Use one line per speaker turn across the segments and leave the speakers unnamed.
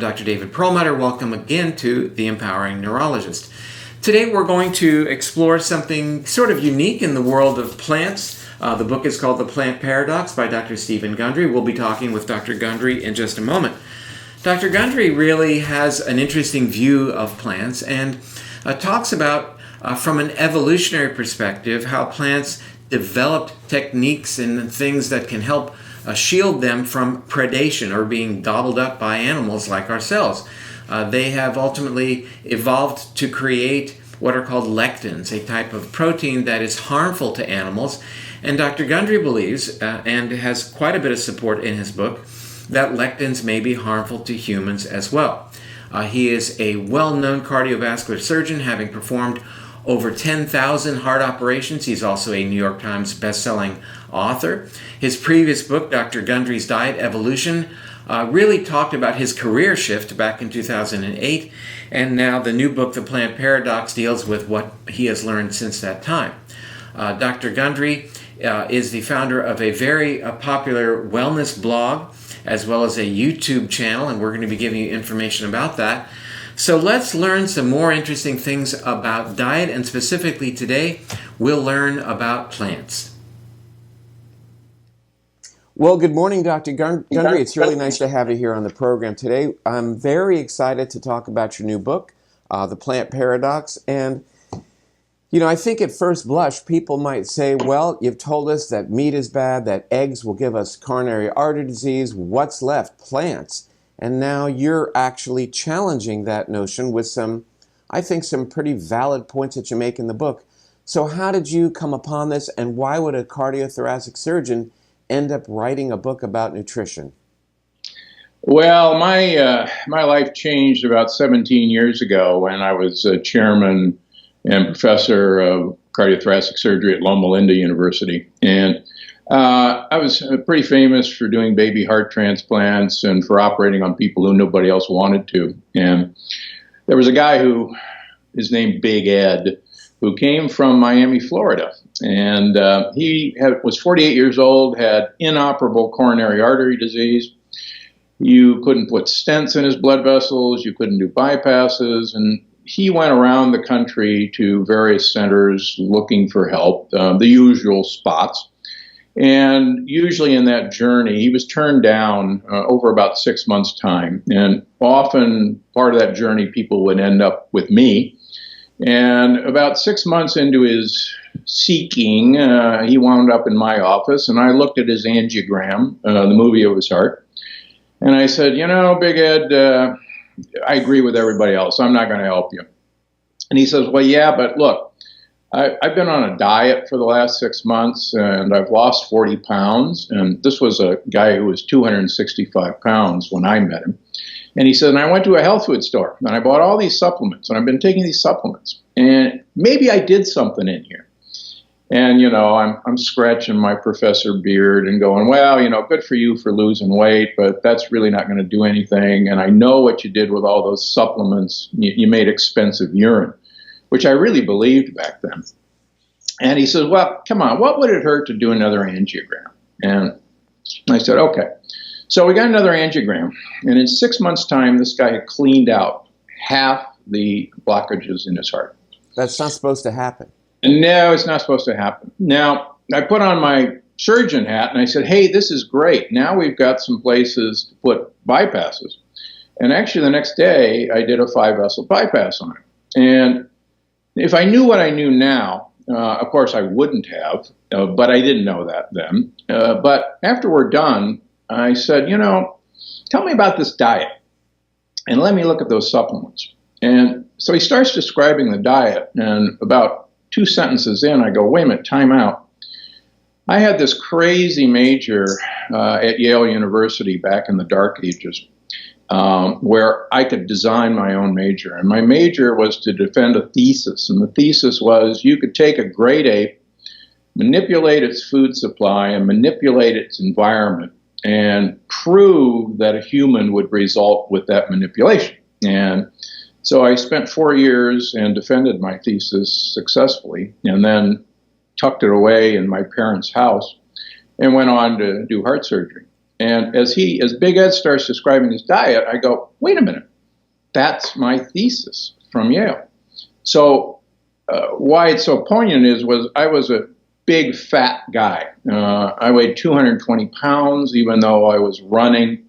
Dr. David Perlmutter. Welcome again to The Empowering Neurologist. Today we're going to explore something sort of unique in the world of plants. The book is called The Plant Paradox by Dr. Stephen Gundry. We'll be talking with Dr. Gundry in just a moment. Dr. Gundry really has an interesting view of plants and talks about, from an evolutionary perspective, how plants developed techniques and things that can help shield them from predation or being gobbled up by animals like ourselves. They have ultimately evolved to create what are called lectins, a type of protein that is harmful to animals. And Dr. Gundry believes, and has quite a bit of support in his book, that lectins may be harmful to humans as well. He is a well-known cardiovascular surgeon, having performed over 10,000 heart operations. He's also a New York Times best-selling author. His previous book, Dr. Gundry's Diet Evolution, really talked about his career shift back in 2008, and now the new book, The Plant Paradox, deals with what he has learned since that time. Dr. Gundry is the founder of a very popular wellness blog, as well as a YouTube channel, and we're going to be giving you information about that. So let's learn some more interesting things about diet, and specifically today, we'll learn about plants. Well, good morning, Dr. Gundry. It's really nice to have you here on the program today. I'm very excited to talk about your new book, The Plant Paradox. And, I think at first blush, people might say, well, you've told us that meat is bad, that eggs will give us coronary artery disease. What's left? Plants. And now you're actually challenging that notion with some pretty valid points that you make in the book. So how did you come upon this, and why would a cardiothoracic surgeon end up writing a book about nutrition?
Well, my life changed about 17 years ago when I was chairman and professor of cardiothoracic surgery at Loma Linda University. And I was pretty famous for doing baby heart transplants and for operating on people who nobody else wanted to. And there was a guy who is named Big Ed, who came from Miami, Florida. And he was 48 years old, had inoperable coronary artery disease. You couldn't put stents in his blood vessels. You couldn't do bypasses. And he went around the country to various centers looking for help, the usual spots. And usually in that journey, he was turned down over about 6 months' time. And often part of that journey, people would end up with me. And about 6 months into his seeking, he wound up in my office, and I looked at his angiogram, the movie of his heart. And I said, Big Ed, I agree with everybody else. I'm not going to help you. And he says, well, yeah, but look, I've been on a diet for the last 6 months, and I've lost 40 pounds. And this was a guy who was 265 pounds when I met him. And he said, and I went to a health food store, and I bought all these supplements, and I've been taking these supplements. And maybe I did something in here. And, I'm scratching my professor beard and going, well, good for you for losing weight, but that's really not going to do anything. And I know what you did with all those supplements. You made expensive urine, which I really believed back then. And he says, well, come on, what would it hurt to do another angiogram? And I said, okay. So we got another angiogram. And in 6 months' time, this guy had cleaned out half the blockages in his heart.
That's not supposed to happen.
And no, it's not supposed to happen. Now, I put on my surgeon hat and I said, hey, this is great. Now we've got some places to put bypasses. And actually the next day, I did a 5-vessel bypass on it. And if I knew what I knew now, of course I wouldn't have, but I didn't know that then. But after we're done, I said, tell me about this diet and let me look at those supplements. And so he starts describing the diet, and about 2 sentences in, I go, wait a minute, time out. I had this crazy major at Yale University back in the dark ages where I could design my own major. And my major was to defend a thesis. And the thesis was you could take a great ape, manipulate its food supply, and manipulate its environment, and prove that a human would result with that manipulation. And so I spent 4 years and defended my thesis successfully, and then tucked it away in my parents' house and went on to do heart surgery. And as Big Ed starts describing his diet, I go, wait a minute, that's my thesis from Yale. So why it's so poignant was I was a big fat guy. I weighed 220 pounds, even though I was running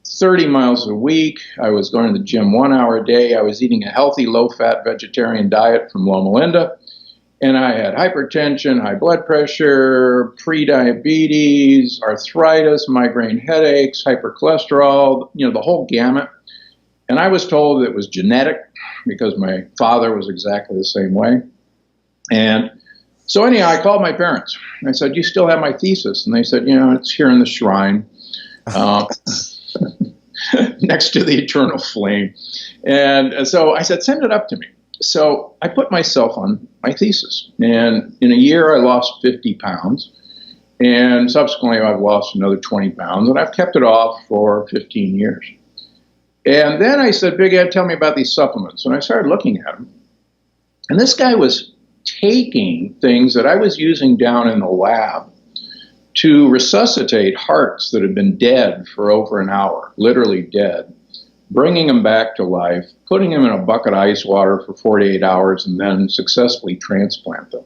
30 miles a week. I was going to the gym 1 hour a day. I was eating a healthy, low-fat vegetarian diet from Loma Linda. And I had hypertension, high blood pressure, pre-diabetes, arthritis, migraine headaches, hypercholesterol, the whole gamut. And I was told it was genetic because my father was exactly the same way. And so anyhow, I called my parents. I said, you still have my thesis? And they said, it's here in the shrine next to the eternal flame. And so I said, send it up to me. So I put myself on my thesis. And in a year, I lost 50 pounds. And subsequently, I've lost another 20 pounds. And I've kept it off for 15 years. And then I said, Big Ed, tell me about these supplements. And I started looking at them. And this guy was taking things that I was using down in the lab to resuscitate hearts that had been dead for over an hour, literally dead, bringing them back to life, putting them in a bucket of ice water for 48 hours, and then successfully transplant them.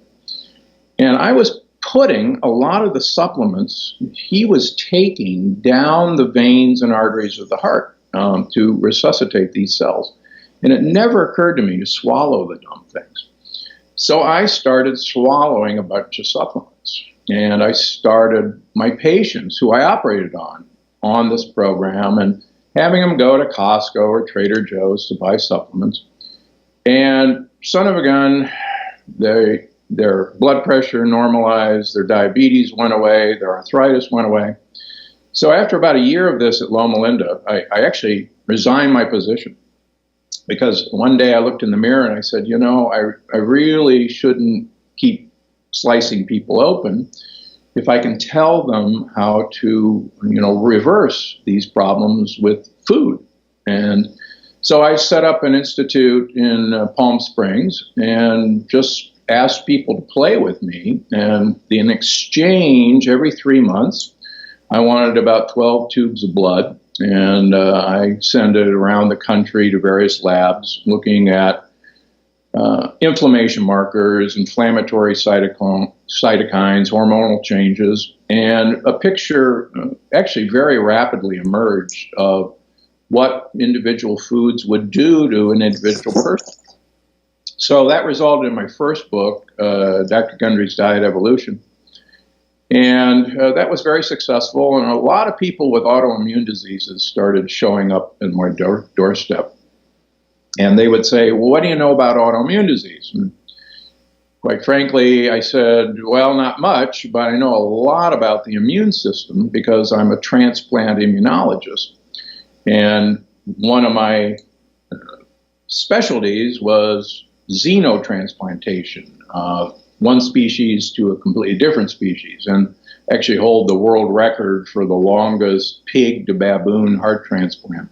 And I was putting a lot of the supplements he was taking down the veins and arteries of the heart to resuscitate these cells. And it never occurred to me to swallow the dumb things. So I started swallowing a bunch of supplements. And I started my patients who I operated on this program and having them go to Costco or Trader Joe's to buy supplements. And son of a gun, their blood pressure normalized, their diabetes went away, their arthritis went away. So after about a year of this at Loma Linda, I actually resigned my position. Because one day I looked in the mirror and I said, I really shouldn't keep slicing people open if I can tell them how to, reverse these problems with food. And so I set up an institute in Palm Springs and just asked people to play with me. And in exchange, every 3 months, I wanted about 12 tubes of blood. And I send it around the country to various labs looking at inflammation markers, inflammatory cytokines, hormonal changes, and a picture actually very rapidly emerged of what individual foods would do to an individual person. So that resulted in my first book, Dr. Gundry's Diet Evolution. And that was very successful, and a lot of people with autoimmune diseases started showing up in my doorstep. And they would say, well, what do you know about autoimmune disease? And quite frankly, I said, well, not much, but I know a lot about the immune system because I'm a transplant immunologist. And one of my specialties was xenotransplantation, one species to a completely different species, and actually hold the world record for the longest pig to baboon heart transplant,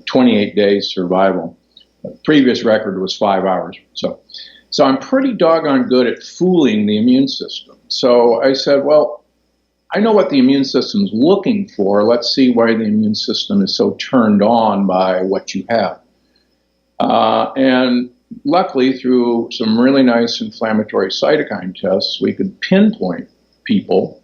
28 days survival. The previous record was 5 hours. So I'm pretty doggone good at fooling the immune system. So I said, well, I know what the immune system's looking for. Let's see why the immune system is so turned on by what you have. And luckily, through some really nice inflammatory cytokine tests, we could pinpoint people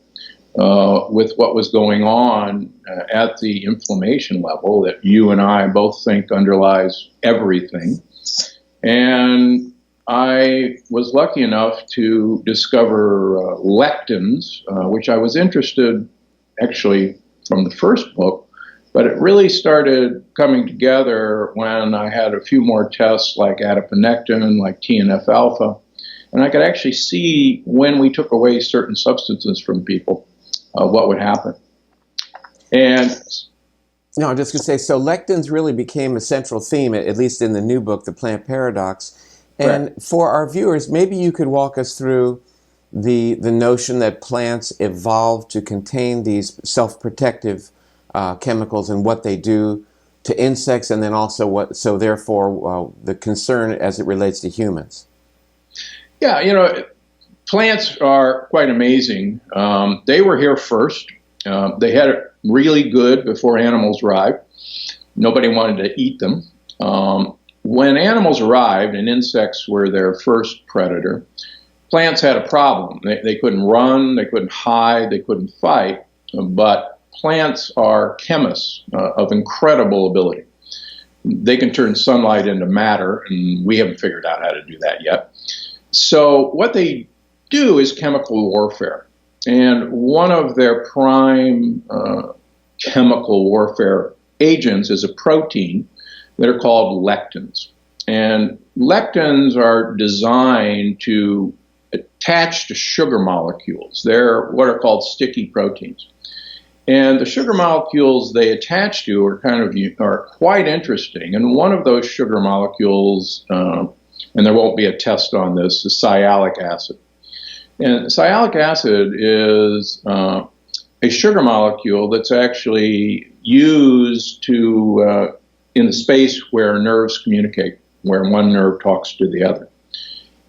with what was going on at the inflammation level that you and I both think underlies everything. And I was lucky enough to discover lectins, which I was interested actually from the first book, but it really started coming together when I had a few more tests like adiponectin, like TNF-alpha, and I could actually see when we took away certain substances from people, what would happen. And
no, I'm just going to say, so lectins really became a central theme, at least in the new book, The Plant Paradox. And
right.
For our viewers, maybe you could walk us through the notion that plants evolved to contain these self-protective chemicals and what they do to insects, and then also therefore the concern as it relates to humans.
Yeah, plants are quite amazing. They were here first. They had really good before animals arrived. Nobody wanted to eat them. When animals arrived and insects were their first predator, plants had a problem. They couldn't run, they couldn't hide, they couldn't fight, but plants are chemists of incredible ability. They can turn sunlight into matter, and we haven't figured out how to do that yet. So what they do is chemical warfare. And one of their prime chemical warfare agents is a protein that are called lectins. And lectins are designed to attach to sugar molecules. They're what are called sticky proteins. And the sugar molecules they attach to are quite interesting. And one of those sugar molecules, and there won't be a test on this, is sialic acid. And sialic acid is a sugar molecule that's actually used to in the space where nerves communicate, where one nerve talks to the other.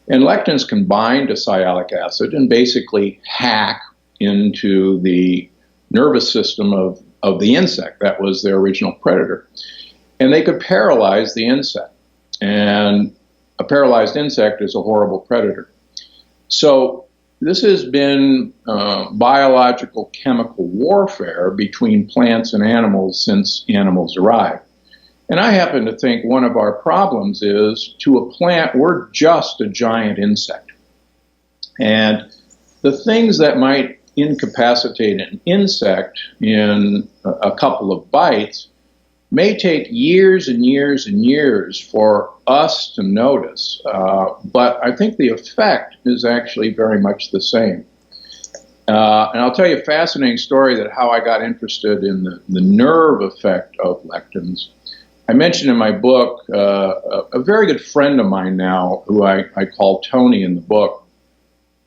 And lectins can bind to sialic acid and basically hack into the nervous system of the insect that was their original predator. And they could paralyze the insect. And a paralyzed insect is a horrible predator. So this has been biological chemical warfare between plants and animals since animals arrived. And I happen to think one of our problems is, to a plant, we're just a giant insect. And the things that might incapacitate an insect in a couple of bites may take years and years and years for us to notice. But I think the effect is actually very much the same. And I'll tell you a fascinating story that how I got interested in the nerve effect of lectins. I mentioned in my book a very good friend of mine now, who I call Tony in the book.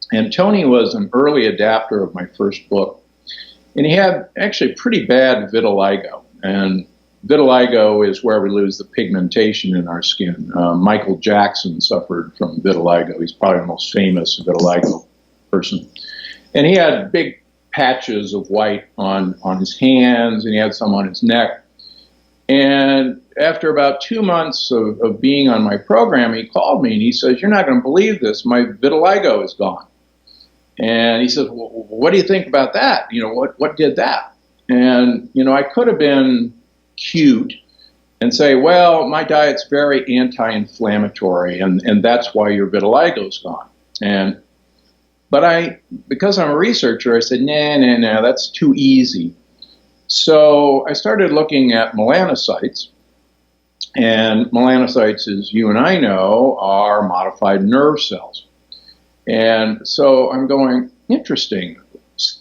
And Tony was an early adapter of my first book. And he had actually pretty bad vitiligo. And vitiligo is where we lose the pigmentation in our skin. Michael Jackson suffered from vitiligo. He's probably the most famous vitiligo person. And he had big patches of white on his hands, and he had some on his neck. And after about 2 months of being on my program, he called me and he says, "You're not going to believe this, my vitiligo is gone." And he says, "Well, what do you think about that? You know, what did that?" And, you know, I could have been cute and say, "Well, my diet's very anti-inflammatory, and that's why your vitiligo's gone." But because I'm a researcher, I said, nah, that's too easy. So I started looking at melanocytes, and melanocytes, as you and I know, are modified nerve cells. And so I'm going, interesting,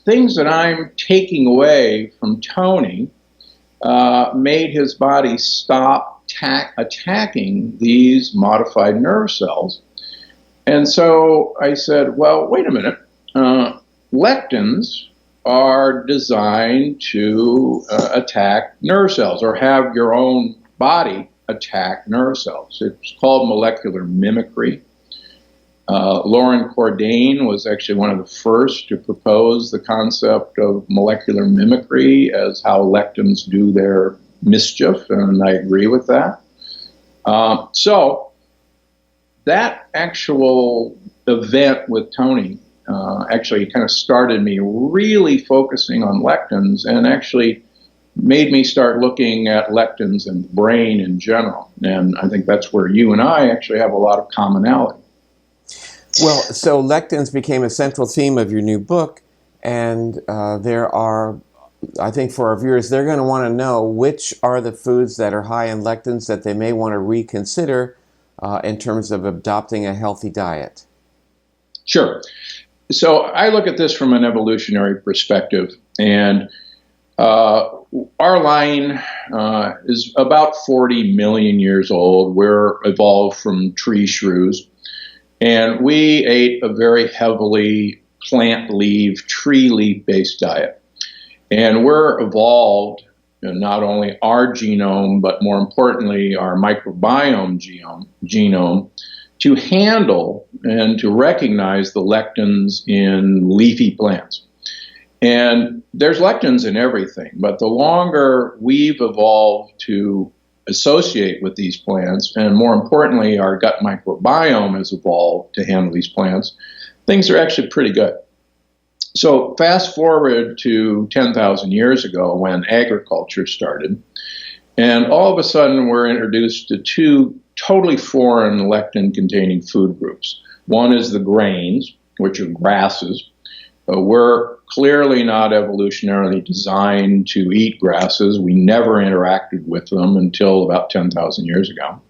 things that I'm taking away from Tony made his body stop attacking these modified nerve cells. And so I said, well, wait a minute, lectins are designed to attack nerve cells, or have your own body attack nerve cells. It's called molecular mimicry. Lauren Cordain was actually one of the first to propose the concept of molecular mimicry as how lectins do their mischief, and I agree with that. So that actual event with Tony actually kind of started me really focusing on lectins, and actually made me start looking at lectins and the brain in general. And I think that's where you and I actually have a lot of commonality.
Well, so lectins became a central theme of your new book, and there are, I think for our viewers, they're going to want to know which are the foods that are high in lectins that they may want to reconsider in terms of adopting a healthy diet.
Sure. So I look at this from an evolutionary perspective, and our line is about 40 million years old. We're evolved from tree shrews, and we ate a very heavily plant leaf, tree leaf-based diet. And we're evolved, not only our genome, but more importantly, our microbiome genome, to handle and to recognize the lectins in leafy plants. And there's lectins in everything, but the longer we've evolved to associate with these plants, and more importantly, our gut microbiome has evolved to handle these plants, things are actually pretty good. So fast forward to 10,000 years ago when agriculture started, and all of a sudden we're introduced to two totally foreign lectin-containing food groups. One is the grains, which are grasses. We're clearly not evolutionarily designed to eat grasses. We never interacted with them until about 10,000 years ago.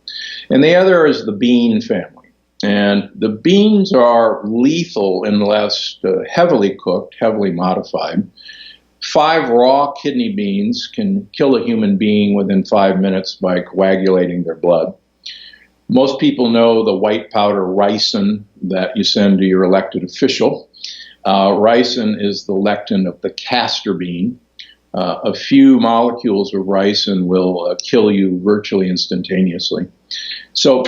And the other is the bean family. And the beans are lethal unless heavily cooked, heavily modified. 5 raw kidney beans can kill a human being within 5 minutes by coagulating their blood. Most people know the white powder ricin that you send to your elected official. Ricin is the lectin of the castor bean. A few molecules of ricin will kill you virtually instantaneously. So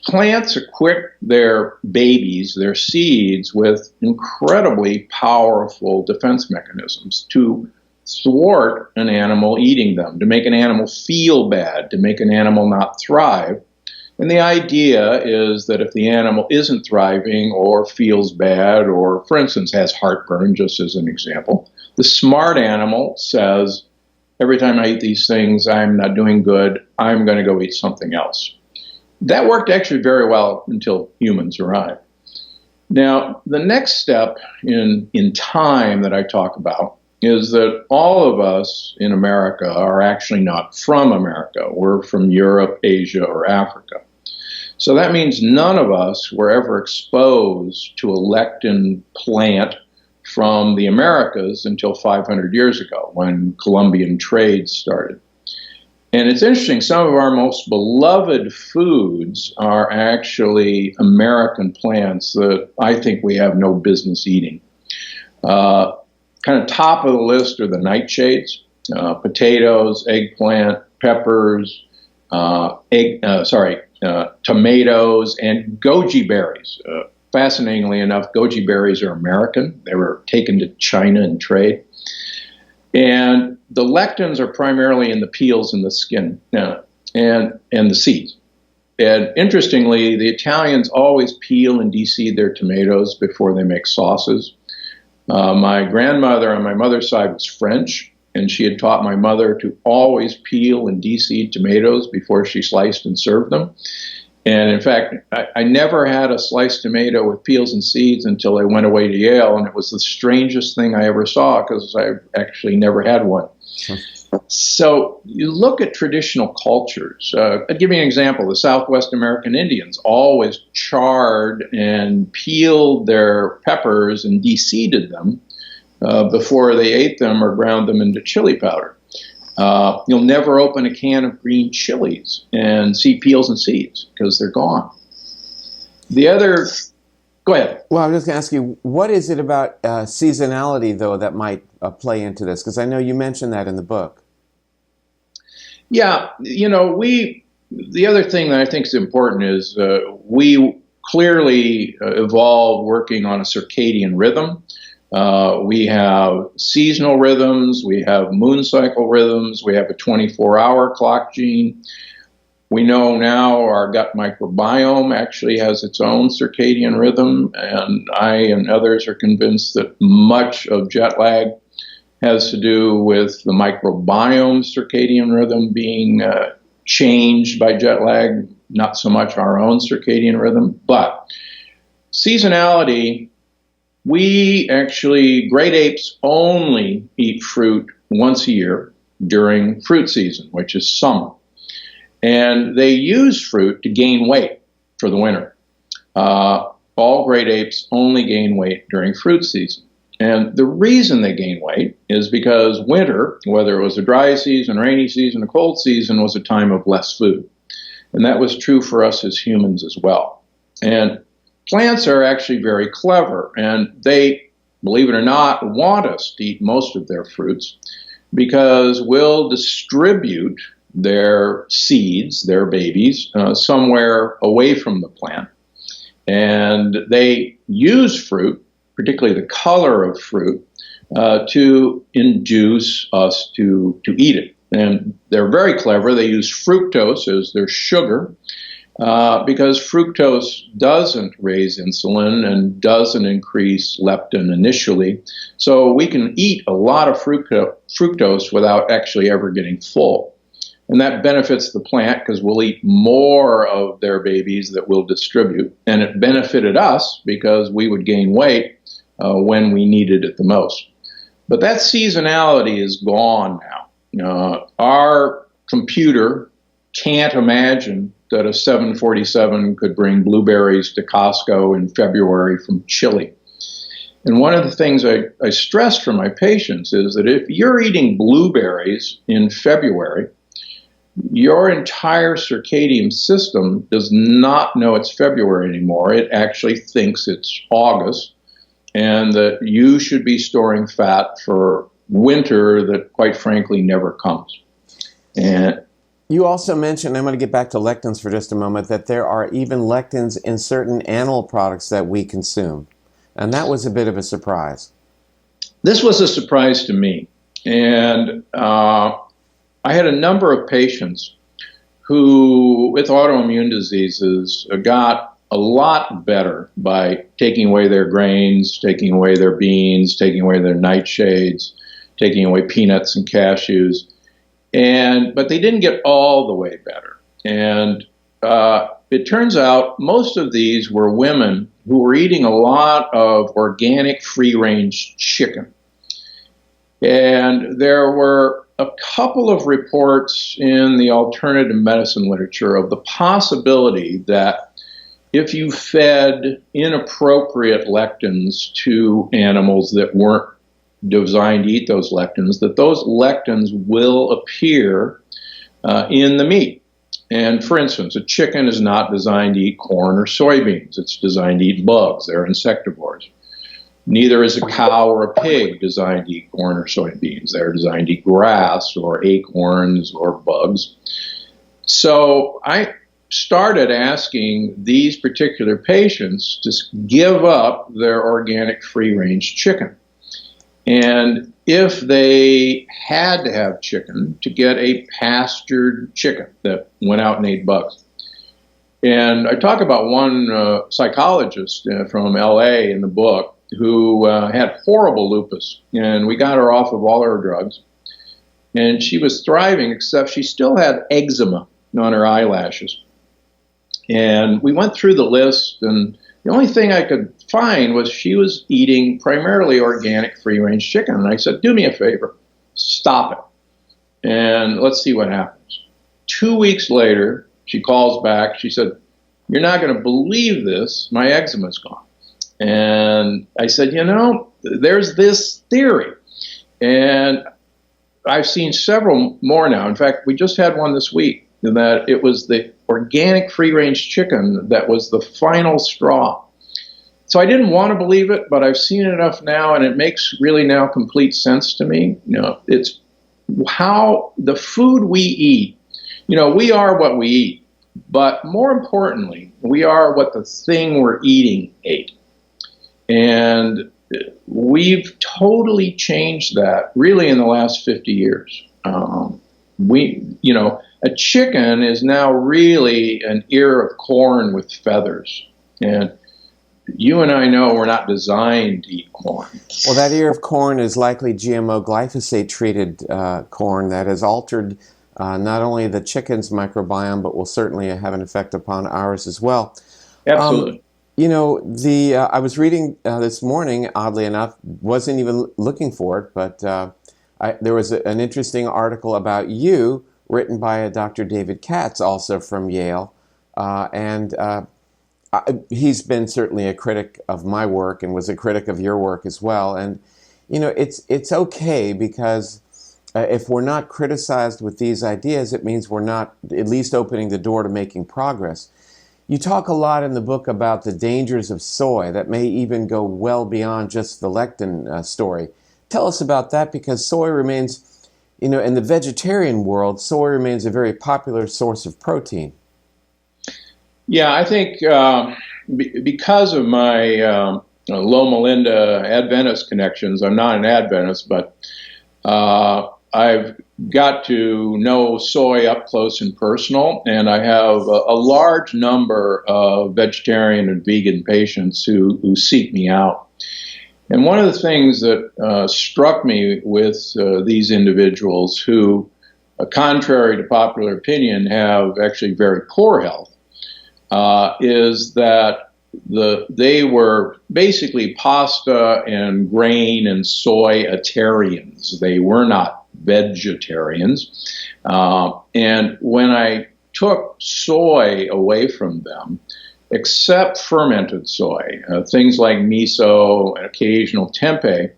plants equip their babies, their seeds, with incredibly powerful defense mechanisms to thwart an animal eating them, to make an animal feel bad, to make an animal not thrive. And the idea is that if the animal isn't thriving or feels bad or, for instance, has heartburn, just as an example, the smart animal says, every time I eat these things, I'm not doing good, I'm going to go eat something else. That worked actually very well until humans arrived. Now, the next step in time that I talk about is that all of us in America are actually not from America. We're from Europe, Asia, or Africa. So that means none of us were ever exposed to a lectin plant from the Americas until 500 years ago when Columbian trade started. And it's interesting, some of our most beloved foods are actually American plants that I think we have no business eating. Kind of top of the list are the nightshades, potatoes, eggplant, peppers, tomatoes, and goji berries. Fascinatingly enough, goji berries are American. They were taken to China in trade. And the lectins are primarily in the peels and the skin and the seeds. And interestingly, the Italians always peel and de-seed their tomatoes before they make sauces. My grandmother on my mother's side was French, and she had taught my mother to always peel and de-seed tomatoes before she sliced and served them. And in fact, I never had a sliced tomato with peels and seeds until I went away to Yale, and it was the strangest thing I ever saw because I actually never had one. So you look at traditional cultures. I'll give you an example. The Southwest American Indians always charred and peeled their peppers and de-seeded them before they ate them or ground them into chili powder. You'll never open a can of green chilies and see peels and seeds because they're gone. The other, go ahead.
Well, I'm just going to ask you, what is it about seasonality, though, that might play into this? Because I know you mentioned that in the book.
Yeah, you know, the other thing that I think is important is we clearly evolved working on a circadian rhythm. We have seasonal rhythms, we have moon cycle rhythms, we have a 24-hour clock gene. We know now our gut microbiome actually has its own circadian rhythm, and I and others are convinced that much of jet lag has to do with the microbiome circadian rhythm being changed by jet lag, not so much our own circadian rhythm. But seasonality, great apes only eat fruit once a year during fruit season, which is summer. And they use fruit to gain weight for the winter. All great apes only gain weight during fruit season. And the reason they gain weight is because winter, whether it was a dry season, rainy season, a cold season, was a time of less food. And that was true for us as humans as well. And plants are actually very clever, and they, believe it or not, want us to eat most of their fruits because we'll distribute their seeds, their babies, somewhere away from the plant. And they use fruit particularly the color of fruit, to induce us to eat it. And they're very clever. They use fructose as their sugar because fructose doesn't raise insulin and doesn't increase leptin initially. So we can eat a lot of fructose without actually ever getting full. And that benefits the plant because we'll eat more of their babies that we'll distribute. And it benefited us because we would gain weight when we needed it the most. But that seasonality is gone now. Our computer can't imagine that a 747 could bring blueberries to Costco in February from Chile. And one of the things I stress for my patients is that if you're eating blueberries in February, your entire circadian system does not know it's February anymore. It actually thinks it's August, and that you should be storing fat for winter that, quite frankly, never comes. And
you also mentioned, I'm going to get back to lectins for just a moment, that there are even lectins in certain animal products that we consume. And that was a bit of a surprise.
This was a surprise to me. And I had a number of patients who, with autoimmune diseases, got a lot better by taking away their grains, taking away their beans, taking away their nightshades, taking away peanuts and cashews. But they didn't get all the way better. And it turns out most of these were women who were eating a lot of organic free-range chicken. And there were a couple of reports in the alternative medicine literature of the possibility that if you fed inappropriate lectins to animals that weren't designed to eat those lectins will appear in the meat. And for instance, a chicken is not designed to eat corn or soybeans. It's designed to eat bugs. They're insectivores. Neither is a cow or a pig designed to eat corn or soybeans. They're designed to eat grass or acorns or bugs. So I started asking these particular patients to give up their organic free-range chicken. And if they had to have chicken, to get a pastured chicken that went out and ate bugs. And I talk about one psychologist from LA in the book who had horrible lupus, and we got her off of all her drugs. And she was thriving, except she still had eczema on her eyelashes. And we went through the list, and the only thing I could find was she was eating primarily organic free-range chicken. And I said, do me a favor, stop it, and let's see what happens. 2 weeks later, she calls back. She said, you're not going to believe this. My eczema's gone. And I said, there's this theory. And I've seen several more now. In fact, we just had one this week, that it was the organic free-range chicken that was the final straw. So I didn't want to believe it, but I've seen it enough now, and it makes really now complete sense to me. It's how the food we eat, we are what we eat, but more importantly, we are what the thing we're eating ate. And we've totally changed that really in the last 50 years. A chicken is now really an ear of corn with feathers. And you and I know we're not designed to eat corn.
Well, that ear of corn is likely GMO glyphosate treated corn that has altered not only the chicken's microbiome, but will certainly have an effect upon ours as well.
Absolutely.
I was reading this morning, oddly enough, wasn't even looking for it, but there was an interesting article about you written by a Dr. David Katz, also from Yale, and he's been certainly a critic of my work and was a critic of your work as well. And it's okay, because if we're not criticized with these ideas, it means we're not at least opening the door to making progress. You talk a lot in the book about the dangers of soy that may even go well beyond just the lectin story. Tell us about that, because soy remains, in the vegetarian world, soy remains a very popular source of protein.
Yeah, I think because of my Loma Linda Adventist connections. I'm not an Adventist, but I've got to know soy up close and personal, and I have a large number of vegetarian and vegan patients who seek me out. And one of the things that struck me with these individuals who, contrary to popular opinion, have actually very poor health, is that they were basically pasta and grain and soy-atarians. They were not vegetarians. And when I took soy away from them, except fermented soy, things like miso and occasional tempeh,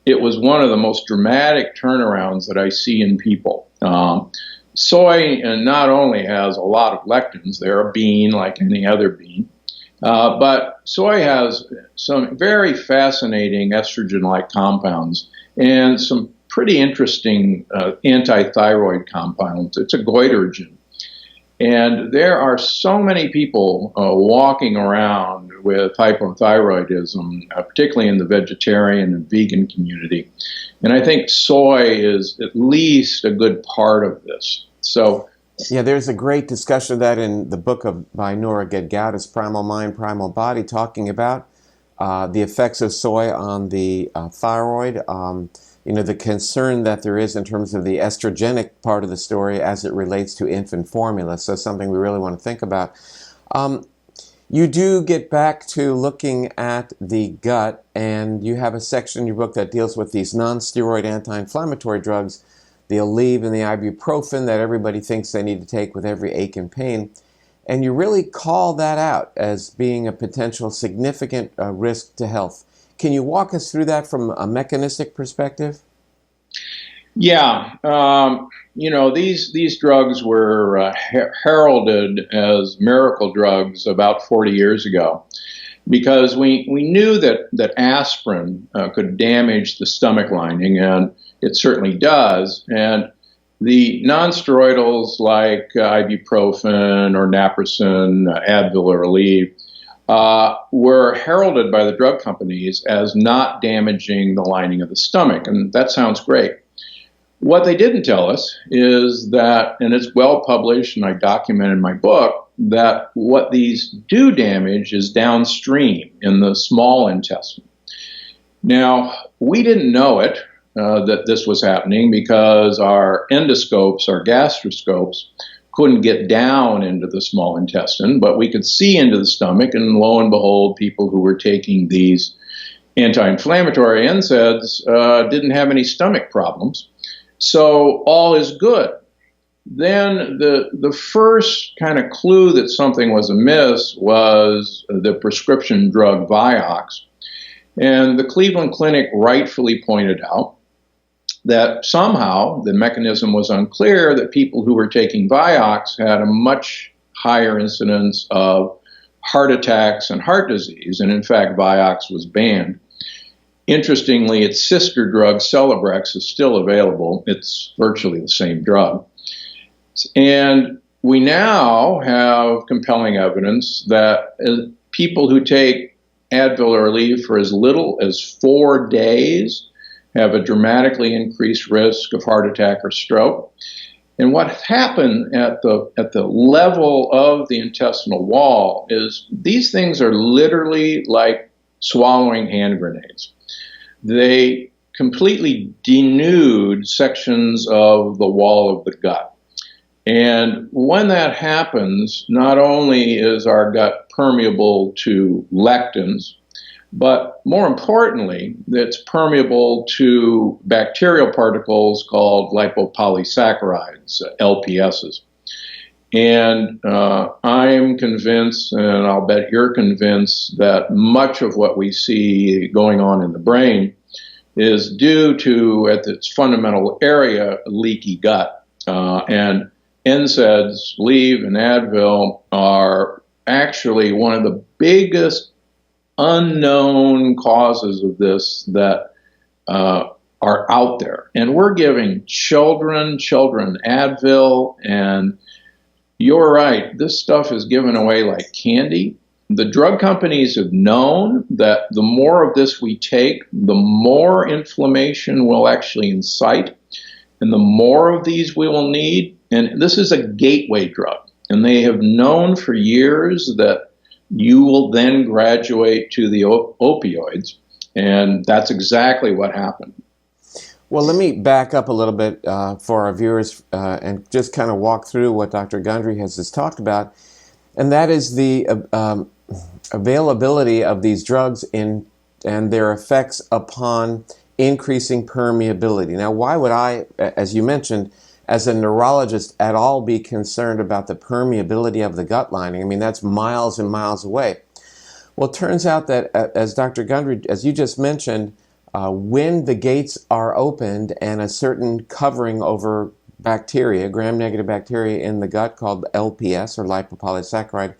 it was one of the most dramatic turnarounds that I see in people. Soy not only has a lot of lectins, they're a bean like any other bean, but soy has some very fascinating estrogen-like compounds and some pretty interesting anti-thyroid compounds. It's a goitrogen. And there are so many people walking around with hypothyroidism, particularly in the vegetarian and vegan community. And I think soy is at least a good part of this. So,
yeah, there's a great discussion of that in the book by Nora Gedgaudas, Primal Mind, Primal Body, talking about the effects of soy on the thyroid. The concern that there is in terms of the estrogenic part of the story as it relates to infant formula. So something we really want to think about. You do get back to looking at the gut, and you have a section in your book that deals with these non-steroid anti-inflammatory drugs, the Aleve and the ibuprofen that everybody thinks they need to take with every ache and pain. And you really call that out as being a potential significant risk to health. Can you walk us through that from a mechanistic perspective?
Yeah, these drugs were heralded as miracle drugs about 40 years ago because we knew that aspirin could damage the stomach lining, and it certainly does. And the nonsteroidals like ibuprofen or naproxen, Advil or Aleve, were heralded by the drug companies as not damaging the lining of the stomach, and that sounds great. What they didn't tell us is that, and it's well published and I document in my book, that what these do damage is downstream in the small intestine. Now, we didn't know it, that this was happening because our endoscopes, our gastroscopes, couldn't get down into the small intestine, but we could see into the stomach, and lo and behold, people who were taking these anti-inflammatory NSAIDs didn't have any stomach problems. So all is good. Then the first kind of clue that something was amiss was the prescription drug Vioxx. And the Cleveland Clinic rightfully pointed out that somehow the mechanism was unclear, that people who were taking Vioxx had a much higher incidence of heart attacks and heart disease, and in fact Vioxx was banned. Interestingly, its sister drug Celebrex is still available. It's virtually the same drug. And we now have compelling evidence that people who take Advil or Aleve for as little as 4 days have a dramatically increased risk of heart attack or stroke. And what happened at the level of the intestinal wall is these things are literally like swallowing hand grenades. They completely denude sections of the wall of the gut. And when that happens, not only is our gut permeable to lectins, but more importantly, it's permeable to bacterial particles called lipopolysaccharides, LPSs. And I'm convinced, and I'll bet you're convinced, that much of what we see going on in the brain is due to, at its fundamental area, leaky gut. And NSAIDs, Aleve, and Advil are actually one of the biggest unknown causes of this that are out there. And we're giving children Advil, and you're right, this stuff is given away like candy. the drug companies have known that the more of this we take, the more inflammation we'll actually incite, and the more of these we will need. And this is a gateway drug. And they have known for years that you will then graduate to the opioids. And that's exactly what happened.
Well, let me back up a little bit for our viewers and just kind of walk through what Dr. Gundry has just talked about. And that is the availability of these drugs and their effects upon increasing permeability. Now, why would I, as you mentioned, as a neurologist at all be concerned about the permeability of the gut lining? I mean, that's miles and miles away. Well, it turns out that, as Dr. Gundry, as you just mentioned, when the gates are opened and a certain covering over bacteria, gram-negative bacteria in the gut called LPS, or lipopolysaccharide,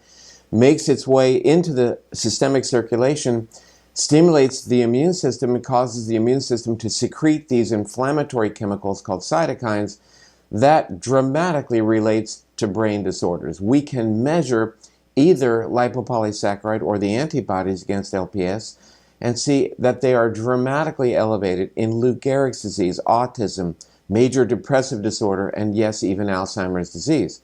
makes its way into the systemic circulation, stimulates the immune system and causes the immune system to secrete these inflammatory chemicals called cytokines that dramatically relates to brain disorders. We can measure either lipopolysaccharide or the antibodies against LPS and see that they are dramatically elevated in Lou Gehrig's disease, autism, major depressive disorder, and yes, even Alzheimer's disease.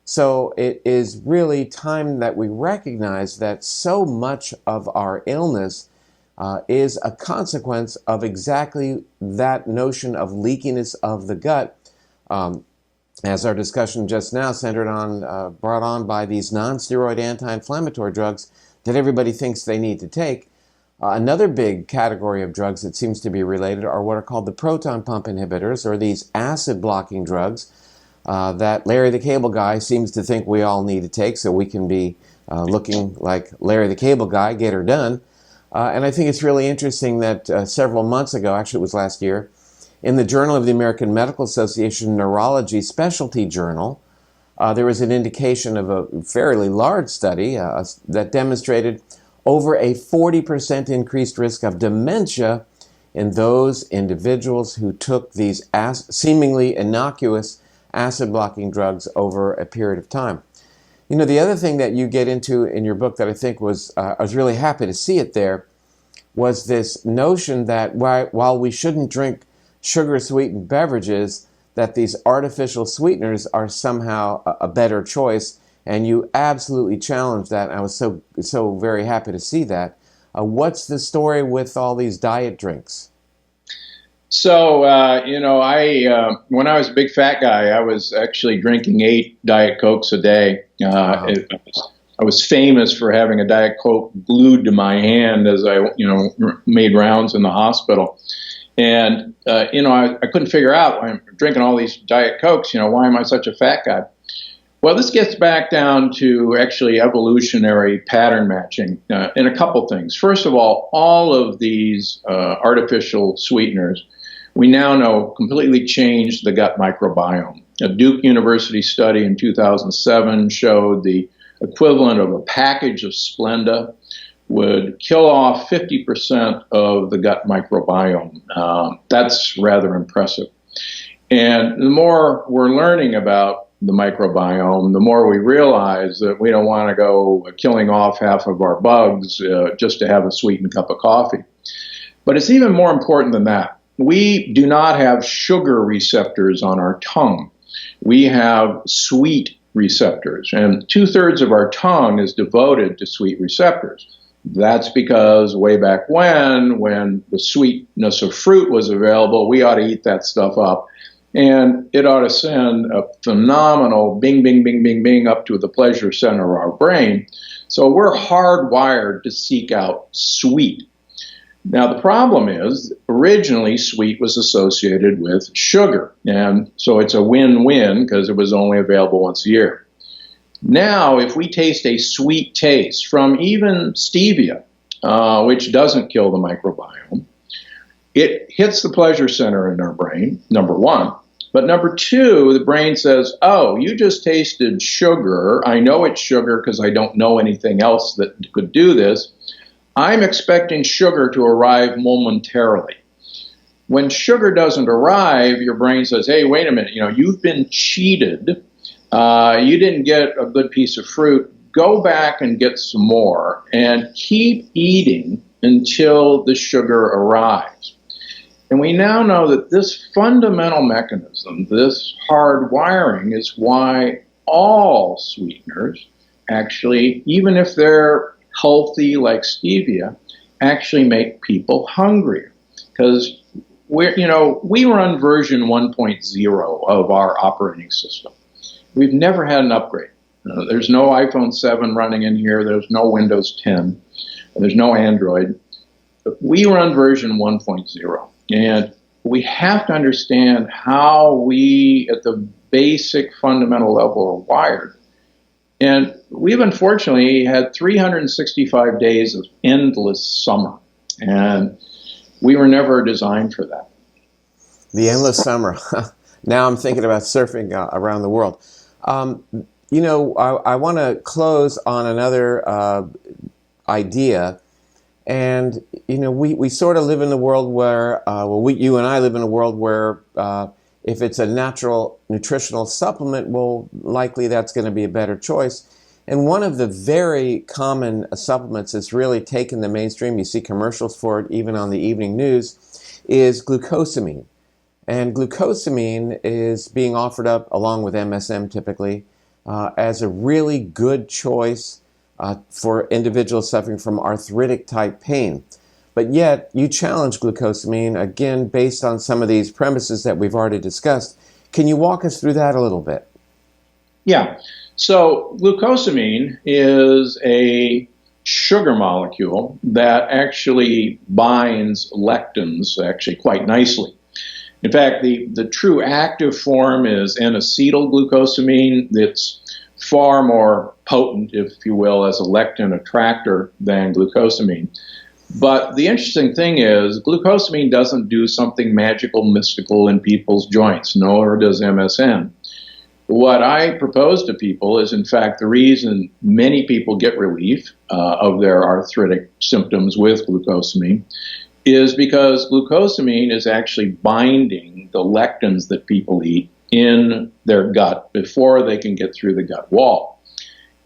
So it is really time that we recognize that so much of our illness is a consequence of exactly that notion of leakiness of the gut, as our discussion just now centered on, brought on by these non-steroid anti-inflammatory drugs that everybody thinks they need to take. Another big category of drugs that seems to be related are what are called the proton pump inhibitors, or these acid-blocking drugs that Larry the Cable Guy seems to think we all need to take so we can be looking like Larry the Cable Guy, get her done. And I think it's really interesting that several months ago, actually it was last year, in the Journal of the American Medical Association Neurology Specialty Journal, there was an indication of a fairly large study that demonstrated over a 40% increased risk of dementia in those individuals who took these seemingly innocuous acid-blocking drugs over a period of time. You know, the other thing that you get into in your book that I think was, I was really happy to see it there, was this notion that while we shouldn't drink sugar-sweetened beverages, that these artificial sweeteners are somehow a better choice. And you absolutely challenged that. And I was so very happy to see that. What's the story with all these diet drinks?
So, when I was a big fat guy, I was actually drinking 8 Diet Cokes a day.
Wow.
I was famous for having a Diet Coke glued to my hand as I, made rounds in the hospital. And, I couldn't figure out, why I'm drinking all these Diet Cokes, why am I such a fat guy? Well, this gets back down to actually evolutionary pattern matching in a couple things. First of all of these artificial sweeteners, we now know completely changed the gut microbiome. A Duke University study in 2007 showed the equivalent of a package of Splenda would kill off 50% of the gut microbiome. That's rather impressive. And the more we're learning about the microbiome, the more we realize that we don't want to go killing off half of our bugs just to have a sweetened cup of coffee. But it's even more important than that. We do not have sugar receptors on our tongue. We have sweet receptors, and 2/3 of our tongue is devoted to sweet receptors. That's because way back when the sweetness of fruit was available, we ought to eat that stuff up. And it ought to send a phenomenal bing, bing, bing, bing, bing up to the pleasure center of our brain. So we're hardwired to seek out sweet. Now, the problem is, originally sweet was associated with sugar. And so it's a win-win because it was only available once a year. Now, if we taste a sweet taste from even stevia, which doesn't kill the microbiome, it hits the pleasure center in our brain, number one. But number two, the brain says, oh, you just tasted sugar. I know it's sugar because I don't know anything else that could do this. I'm expecting sugar to arrive momentarily. When sugar doesn't arrive, your brain says, hey, wait a minute, you've been cheated. You didn't get a good piece of fruit go back and get some more and keep eating until the sugar arrives. And we now know that this fundamental mechanism, this hard wiring, is why all sweeteners actually, even if they're healthy like stevia, actually make people hungrier. Because we run version 1.0 of our operating system. We've never had an upgrade. There's no iPhone 7 running in here. There's no Windows 10. There's no Android. We run version 1.0. And we have to understand how we, at the basic fundamental level, are wired. And we've unfortunately had 365 days of endless summer. And we were never designed for that.
The endless summer. Now I'm thinking about surfing around the world. I want to close on another idea. And, we sort of live in a world where, you and I live in a world where if it's a natural nutritional supplement, well, likely that's going to be a better choice. And one of the very common supplements that's really taken the mainstream, you see commercials for it even on the evening news, is glucosamine. And glucosamine is being offered up along with MSM typically as a really good choice for individuals suffering from arthritic type pain. But yet you challenge glucosamine, again, based on some of these premises that we've already discussed. Can you walk us through that a little bit?
Yeah. So glucosamine is a sugar molecule that actually binds lectins actually quite nicely. In fact, the true active form is N-acetylglucosamine. It's far more potent, if you will, as a lectin attractor than glucosamine. But the interesting thing is glucosamine doesn't do something magical, mystical in people's joints, nor does MSM. What I propose to people is, in fact, the reason many people get relief of their arthritic symptoms with glucosamine is because glucosamine is actually binding the lectins that people eat in their gut before they can get through the gut wall.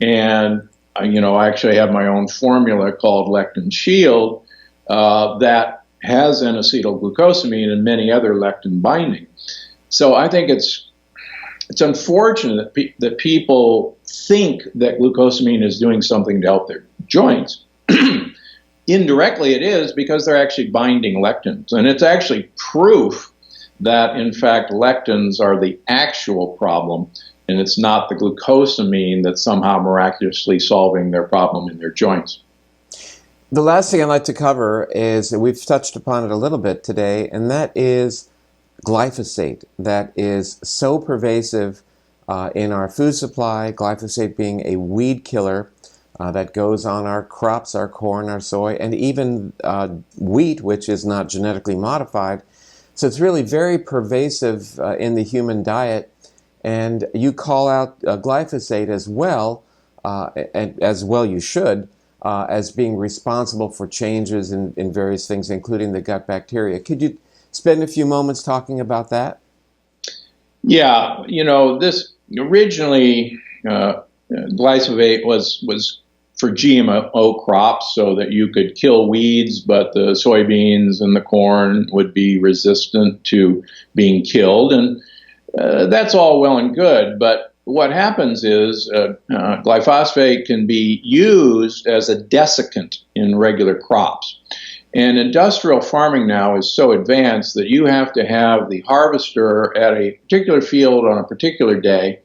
And, I actually have my own formula called Lectin Shield that has N-acetylglucosamine and many other lectin binding. So I think it's unfortunate that people think that glucosamine is doing something to help their joints. Indirectly it is, because they're actually binding lectins. And it's actually proof that, in fact, lectins are the actual problem, and it's not the glucosamine that's somehow miraculously solving their problem in their joints.
The last thing I'd like to cover is, and we've touched upon it a little bit today, and that is glyphosate. That is so pervasive in our food supply, glyphosate being a weed killer that goes on our crops, our corn, our soy, and even wheat, which is not genetically modified. So it's really very pervasive in the human diet. And you call out glyphosate as well, and as well you should, as being responsible for changes in various things, including the gut bacteria. Could you spend a few moments talking about that?
Yeah, this originally glyphosate was for GMO crops so that you could kill weeds, but the soybeans and the corn would be resistant to being killed. And that's all well and good, but what happens is glyphosate can be used as a desiccant in regular crops. And industrial farming now is so advanced that you have to have the harvester at a particular field on a particular day,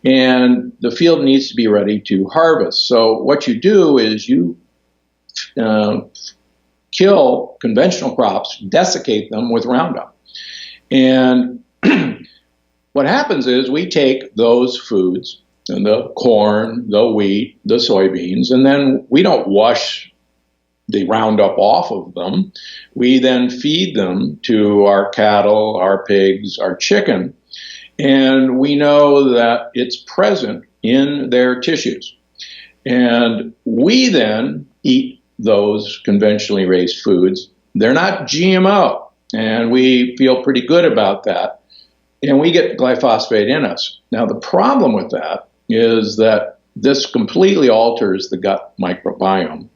and the field needs to be ready to harvest. So what you do is you kill conventional crops, desiccate them with Roundup. And what happens is we take those foods, the corn, the wheat, the soybeans, and then we don't wash the Roundup off of them. We then feed them to our cattle, our pigs, our chicken, and we know that it's present in their tissues. And we then eat those conventionally raised foods. They're not GMO, and we feel pretty good about that. And we get glyphosate in us. Now, the problem with that is that this completely alters the gut microbiome.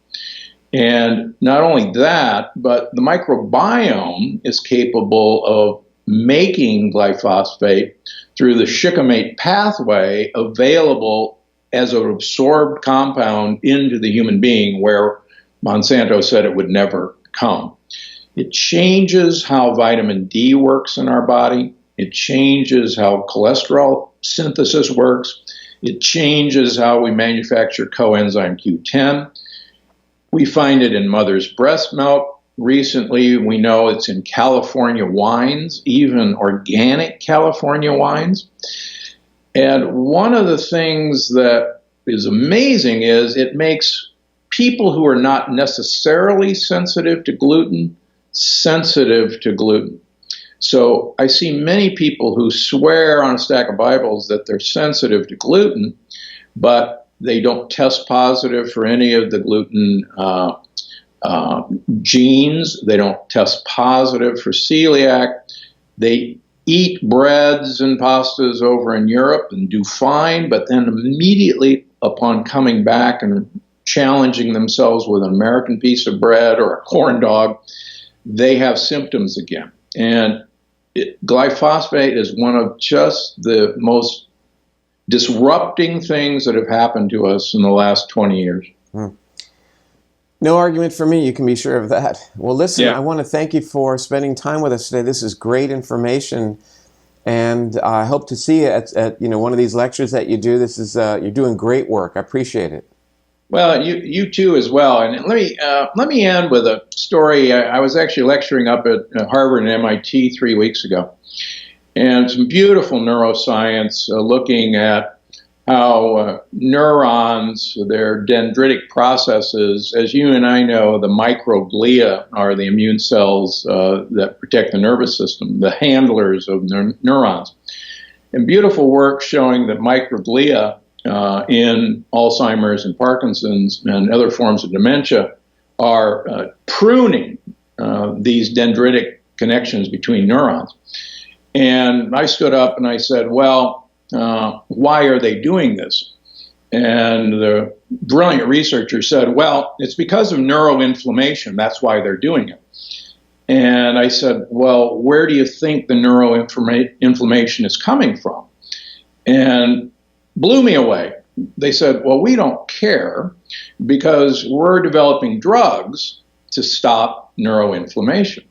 And not only that, but the microbiome is capable of making glyphosate through the shikimate pathway available as an absorbed compound into the human being, where Monsanto said it would never come. It changes how vitamin D works in our body. It changes how cholesterol synthesis works. It changes how we manufacture coenzyme Q10. We find it in mother's breast milk. Recently, we know it's in California wines, even organic California wines. And one of the things that is amazing is it makes people who are not necessarily sensitive to gluten sensitive to gluten. So I see many people who swear on a stack of Bibles that they're sensitive to gluten, but they don't test positive for any of the gluten genes. They don't test positive for celiac. They eat breads and pastas over in Europe and do fine, but then immediately upon coming back and challenging themselves with an American piece of bread or a corn dog, they have symptoms again. And glyphosate is one of just the most disrupting things that have happened to us in the last 20 years.
No argument for me, you can be sure of that. Well, listen,
Yeah.
I want to thank you for spending time with us today. This is great information, and I hope to see you at one of these lectures that you do. This is you're doing great work. I appreciate it.
Well, you too as well. And let me end with a story. I was actually lecturing up at Harvard and MIT 3 weeks ago, and some beautiful neuroscience looking at how neurons, their dendritic processes, as you and I know, the microglia are the immune cells that protect the nervous system, the handlers of neurons. And beautiful work showing that microglia in Alzheimer's and Parkinson's and other forms of dementia are pruning these dendritic connections between neurons. And I stood up and I said, well, why are they doing this? And the brilliant researcher said, well, it's because of neuroinflammation. That's why they're doing it. And I said, well, where do you think the neuroinflammation is coming from? And blew me away. They said, well, we don't care because we're developing drugs to stop neuroinflammation.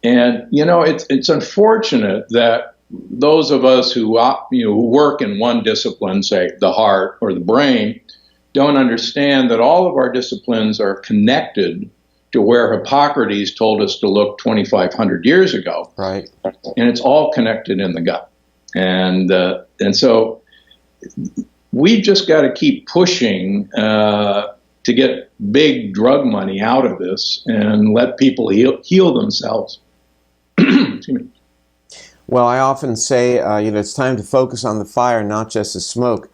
And, it's unfortunate that those of us who work in one discipline, say the heart or the brain, don't understand that all of our disciplines are connected to where Hippocrates told us to look 2,500 years ago.
Right.
And it's all connected in the gut. And so we've just got to keep pushing to get big drug money out of this and let people heal themselves. Excuse me.
Well, I often say, it's time to focus on the fire, not just the smoke.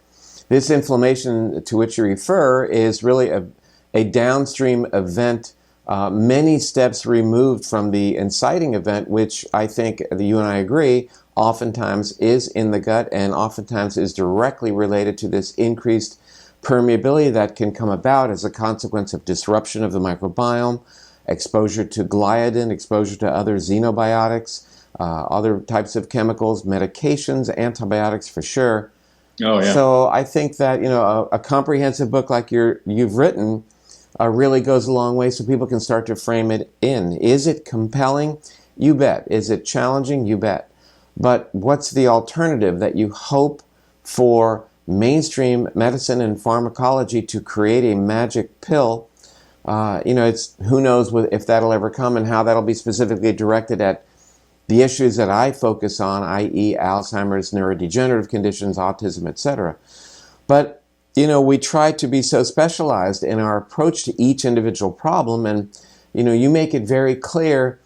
This inflammation to which you refer is really a downstream event, many steps removed from the inciting event, which I think you and I agree oftentimes is in the gut and oftentimes is directly related to this increased permeability that can come about as a consequence of disruption of the microbiome, exposure to gliadin, exposure to other xenobiotics, other types of chemicals, medications, antibiotics for sure.
Oh, yeah.
So I think that a comprehensive book like you've written really goes a long way, so people can start to frame it in. Is it compelling? You bet. Is it challenging? You bet. But what's the alternative that you hope for mainstream medicine and pharmacology to create a magic pill? It's who knows if that'll ever come and how that'll be specifically directed at the issues that I focus on, i.e. Alzheimer's, neurodegenerative conditions, autism, etc. But, we try to be so specialized in our approach to each individual problem, and, you make it very clear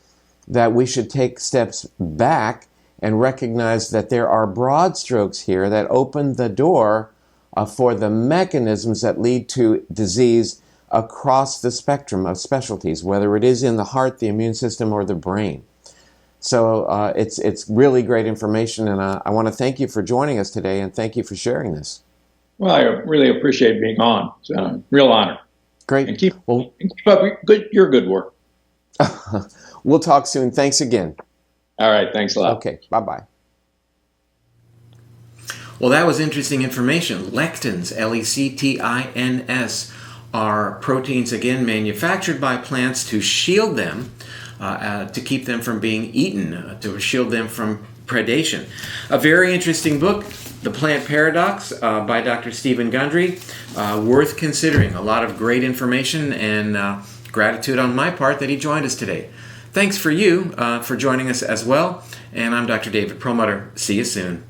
that we should take steps back and recognize that there are broad strokes here that open the door for the mechanisms that lead to disease across the spectrum of specialties, whether it is in the heart, the immune system, or the brain. So it's really great information, and I want to thank you for joining us today, and thank you for sharing this.
Well, I really appreciate being on. It's a real honor.
Great.
And keep
Well,
up your good work.
we'll talk soon. Thanks again.
All right. Thanks a lot.
Okay. Bye-bye.
Well, that was interesting information. Lectins, Lectins, are proteins, again, manufactured by plants to shield them, to keep them from being eaten, to shield them from predation. A very interesting book, The Plant Paradox, by Dr. Stephen Gundry. Worth considering. A lot of great information, and gratitude on my part that he joined us today. Thanks for you for joining us as well. And I'm Dr. David Perlmutter. See you soon.